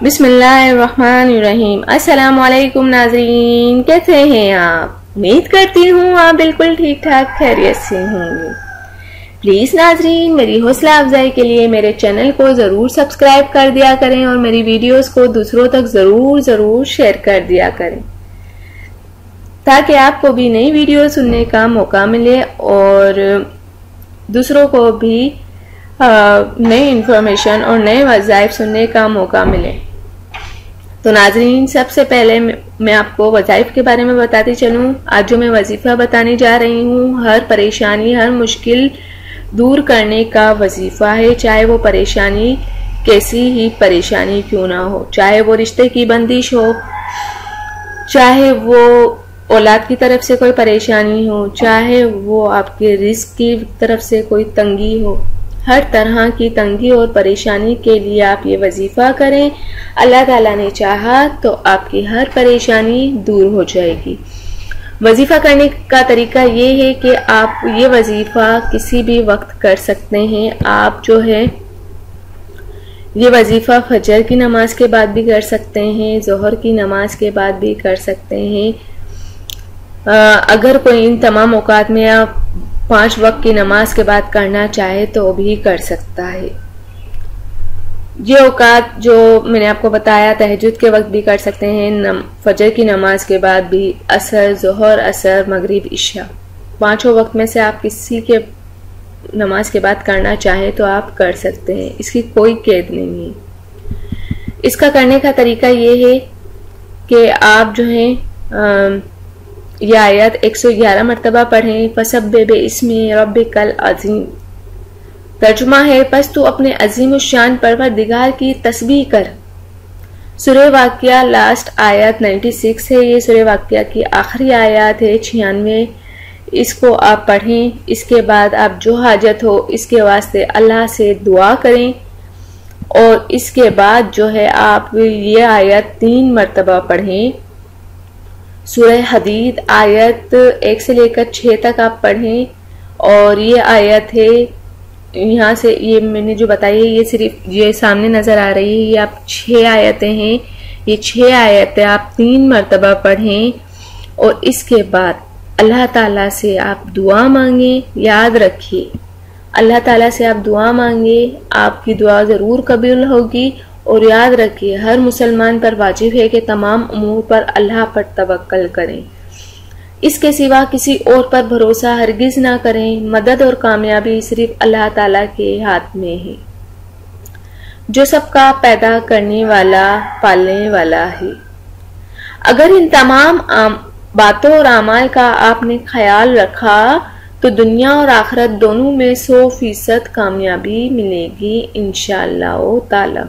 بسم اللہ الرحمن الرحیم۔ السلام علیکم ناظرین، کیسے ہیں آپ؟ امید کرتی ہوں آپ بالکل ٹھیک ٹھاک خیریت سے ہوں گے۔ پلیز ناظرین، میری حوصلہ افزائی کے لیے میرے چینل کو ضرور سبسکرائب کر دیا کریں اور میری ویڈیوز کو دوسروں تک ضرور شیئر کر دیا کریں تاکہ آپ کو بھی نئی ویڈیو سننے کا موقع ملے اور دوسروں کو بھی نئی انفارمیشن اور نئے وظائف سننے کا موقع ملے۔ تو ناظرین، سب سے پہلے میں آپ کو وظائف کے بارے میں بتاتی چلوں۔ آج جو میں وظیفہ بتانے جا رہی ہوں، ہر پریشانی، ہر مشکل دور کرنے کا وظیفہ ہے، چاہے وہ پریشانی کیسی ہی پریشانی کیوں نہ ہو، چاہے وہ رشتے کی بندش ہو، چاہے وہ اولاد کی طرف سے کوئی پریشانی ہو، چاہے وہ آپ کے رزق کی طرف سے کوئی تنگی ہو، ہر طرح کی تنگی اور پریشانی کے لیے آپ یہ وظیفہ کریں۔ اللہ تعالیٰ نے چاہا تو آپ کی ہر پریشانی دور ہو جائے گی۔ وظیفہ کرنے کا طریقہ یہ ہے کہ آپ یہ وظیفہ کسی بھی وقت کر سکتے ہیں۔ آپ جو ہے یہ وظیفہ فجر کی نماز کے بعد بھی کر سکتے ہیں، ظہر کی نماز کے بعد بھی کر سکتے ہیں۔ اگر کوئی ان تمام اوقات میں آپ 5 وقت کی نماز کے بعد کرنا چاہے تو بھی کر سکتا ہے۔ یہ اوقات جو میں نے آپ کو بتایا، تہجد کے وقت بھی کر سکتے ہیں، فجر کی نماز کے بعد بھی، عصر، ظہر، عصر، مغرب، عشاء، 5 وقت میں سے آپ کسی کے نماز کے بعد کرنا چاہیں تو آپ کر سکتے ہیں، اس کی کوئی قید نہیں ہے۔ اس کا کرنے کا طریقہ یہ ہے کہ آپ جو ہیں یہ آیت 111 مرتبہ پڑھیں۔ فَسَبِّحْ بِاسْمِ رَبِّكَ الْعَظِيمِ، ترجمہ ہے پس تو اپنے عظیم الشان پروردگار کی تسبیح کر۔ سورہ واقعہ لاسٹ آیت 96 ہے، یہ سورہ واقعہ کی آخری آیات ہے 96۔ اس کو آپ پڑھیں، اس کے بعد آپ جو حاجت ہو اس کے واسطے اللہ سے دعا کریں، اور اس کے بعد جو ہے آپ یہ آیت 3 مرتبہ پڑھیں۔ سورہ حدید آیت 1 سے لے کر 6 تک آپ پڑھیں، اور یہ آیت ہے یہاں سے، یہ میں نے جو بتائی ہے یہ صرف یہ سامنے نظر آ رہی ہے، یہ آپ 6 آیتیں ہیں، یہ 6 آیتیں آپ 3 مرتبہ پڑھیں، اور اس کے بعد اللہ تعالیٰ سے آپ دعا مانگیں۔ یاد رکھیے، اللہ تعالیٰ سے آپ دعا مانگیں، آپ کی دعا ضرور قبول ہوگی، اور یاد رکھیے ہر مسلمان پر واجب ہے کہ تمام امور پر اللہ پر توکل کریں، اس کے سوا کسی اور پر بھروسہ ہرگز نہ کریں۔ مدد اور کامیابی صرف اللہ تعالیٰ کے ہاتھ میں ہے، جو سب کا پیدا کرنے والا، پالنے والا ہے۔ اگر ان تمام باتوں اور اعمال کا آپ نے خیال رکھا تو دنیا اور آخرت دونوں میں 100% کامیابی ملے گی انشاءاللہ تعالی۔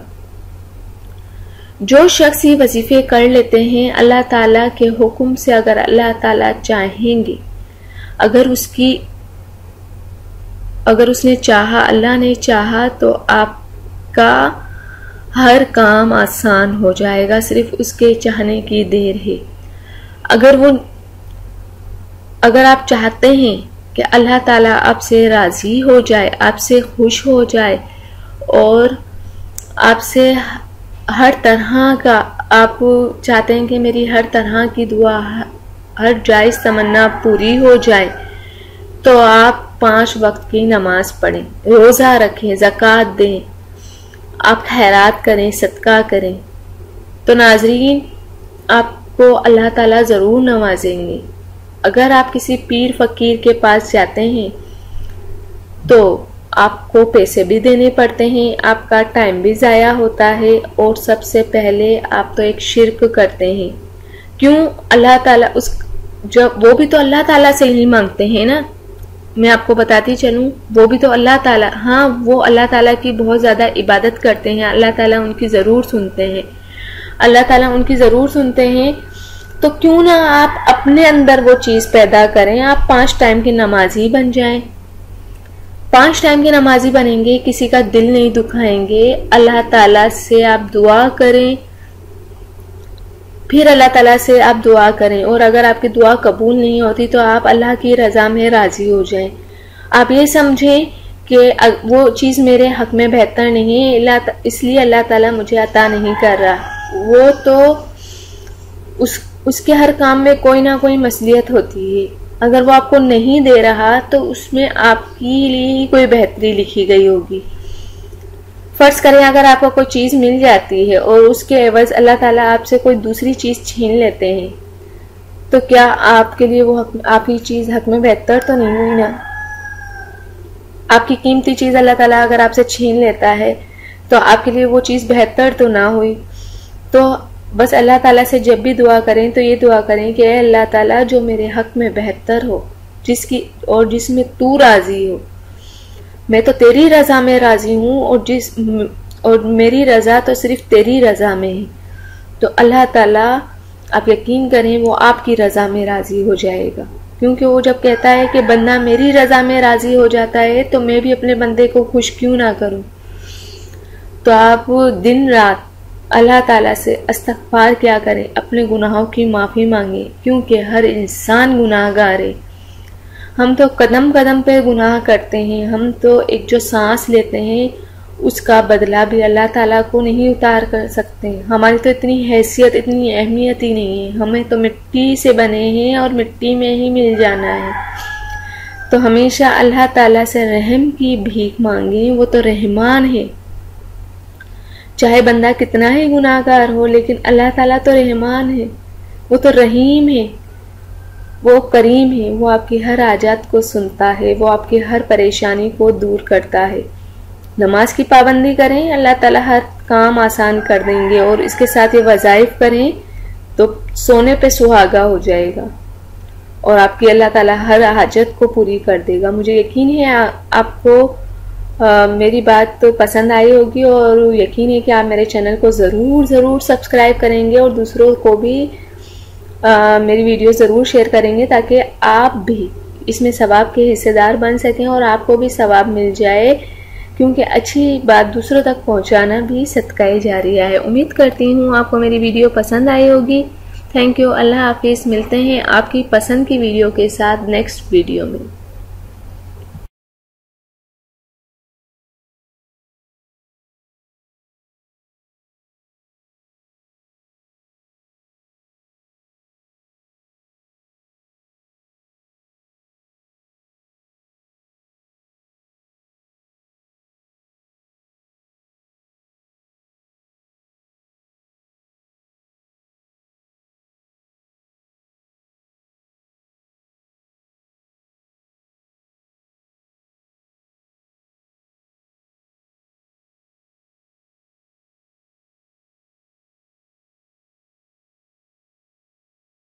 جو شخص یہ وظیفے کر لیتے ہیں اللہ تعالیٰ کے حکم سے، اگر اللہ تعالیٰ چاہیں گے، اگر اس نے چاہا، اللہ نے چاہا تو آپ کا ہر کام آسان ہو جائے گا، صرف اس کے چاہنے کی دیر ہے۔ اگر آپ چاہتے ہیں کہ اللہ تعالیٰ آپ سے راضی ہو جائے، آپ سے خوش ہو جائے، اور آپ سے ہر طرح کا، آپ چاہتے ہیں کہ میری ہر طرح کی دعا، ہر جائز تمنا پوری ہو جائے، تو آپ 5 وقت کی نماز پڑھیں، روزہ رکھیں، زکوٰۃ دیں، آپ خیرات کریں، صدقہ کریں، تو ناظرین آپ کو اللہ تعالیٰ ضرور نوازیں گے۔ اگر آپ کسی پیر فقیر کے پاس جاتے ہیں تو آپ کو پیسے بھی دینے پڑتے ہیں، آپ کا ٹائم بھی ضائع ہوتا ہے، اور سب سے پہلے آپ تو ایک شرک کرتے ہیں۔ کیوں؟ اللہ تعالیٰ وہ بھی تو اللہ تعالیٰ سے ہی مانگتے ہیں نا، میں آپ کو بتاتی چلوں، وہ بھی تو اللہ تعالیٰ، ہاں وہ اللہ تعالیٰ کی بہت زیادہ عبادت کرتے ہیں، اللہ تعالیٰ ان کی ضرور سنتے ہیں، اللہ تعالیٰ ان کی ضرور سنتے ہیں، تو کیوں نہ آپ اپنے اندر وہ چیز پیدا کریں، آپ 5 ٹائم کی نمازی بن جائیں۔ 5 ٹائم کی نمازی بنیں گے، کسی کا دل نہیں دکھائیں گے، اللہ تعالیٰ سے آپ دعا کریں، پھر اللہ تعالیٰ سے آپ دعا کریں، اور اگر آپ کی دعا قبول نہیں ہوتی تو آپ اللہ کی رضا میں راضی ہو جائیں۔ آپ یہ سمجھیں کہ وہ چیز میرے حق میں بہتر نہیں ہے اس لیے اللہ تعالیٰ مجھے عطا نہیں کر رہا. وہ تو اس کے ہر کام میں کوئی نہ کوئی مصلحت ہوتی ہے. اگر وہ آپ کو نہیں دے رہا تو اس میں آپ کے لیے کوئی بہتری لکھی گئی ہوگی. فرض کریں اگر آپ کو کوئی چیز مل جاتی ہے اور اس کے عوض اللہ تعالیٰ آپ سے کوئی دوسری چیز چھین لیتے ہیں تو کیا آپ کے لیے وہ آپ کی چیز حق میں بہتر تو نہیں ہوئی نا؟ آپ کی قیمتی چیز اللہ تعالیٰ اگر آپ سے چھین لیتا ہے تو آپ کے لیے وہ چیز بہتر تو نہ ہوئی. تو بس اللہ تعالیٰ سے جب بھی دعا کریں تو یہ دعا کریں کہ اے اللہ تعالیٰ جو میرے حق میں بہتر ہو جس میں تو راضی ہو. میں تو تیری رضا میں راضی ہوں اور میری رضا تو صرف تیری رضا میں ہے. تو اللہ تعالیٰ آپ یقین کریں وہ آپ کی رضا میں راضی ہو جائے گا. کیونکہ وہ جب کہتا ہے کہ بندہ میری رضا میں راضی ہو جاتا ہے تو میں بھی اپنے بندے کو خوش کیوں نہ کروں. تو آپ دن رات اللہ تعالیٰ سے استغفار کیا کریں, اپنے گناہوں کی معافی مانگیں, کیونکہ ہر انسان گناہ گار ہے. ہم تو قدم قدم پہ گناہ کرتے ہیں. ہم تو ایک جو سانس لیتے ہیں اس کا بدلہ بھی اللہ تعالیٰ کو نہیں اتار کر سکتے. ہماری تو اتنی حیثیت اتنی اہمیت ہی نہیں ہے. ہمیں تو مٹی سے بنے ہیں اور مٹی میں ہی مل جانا ہے. تو ہمیشہ اللہ تعالیٰ سے رحم کی بھیک مانگیں. وہ تو رحمان ہے. چاہے بندہ کتنا ہی گناہ گار ہو لیکن اللہ تعالیٰ تو رحمان ہے. وہ تو رحیم ہے. وہ کریم ہے. وہ آپ کی ہر حاجات کو سنتا ہے. وہ آپ کی ہر پریشانی کو دور کرتا ہے. نماز کی پابندی کریں, اللہ تعالیٰ ہر کام آسان کر دیں گے. اور اس کے ساتھ یہ وظائف کریں تو سونے پہ سہاگا ہو جائے گا اور آپ کی اللہ تعالیٰ ہر حاجت کو پوری کر دے گا. مجھے یقین ہے آپ کو میری بات تو پسند آئی ہوگی اور یقین ہے کہ آپ میرے چینل کو ضرور سبسکرائب کریں گے اور دوسروں کو بھی میری ویڈیو ضرور شیئر کریں گے تاکہ آپ بھی اس میں ثواب کے حصے دار بن سکیں اور آپ کو بھی ثواب مل جائے. کیونکہ اچھی بات دوسروں تک پہنچانا بھی صدقہ جاریہ ہے. امید کرتی ہوں آپ کو میری ویڈیو پسند آئی ہوگی. Thank you. اللہ حافظ. ملتے ہیں آپ کی پسند کی ویڈیو کے ساتھ نیکسٹ ویڈیو میں.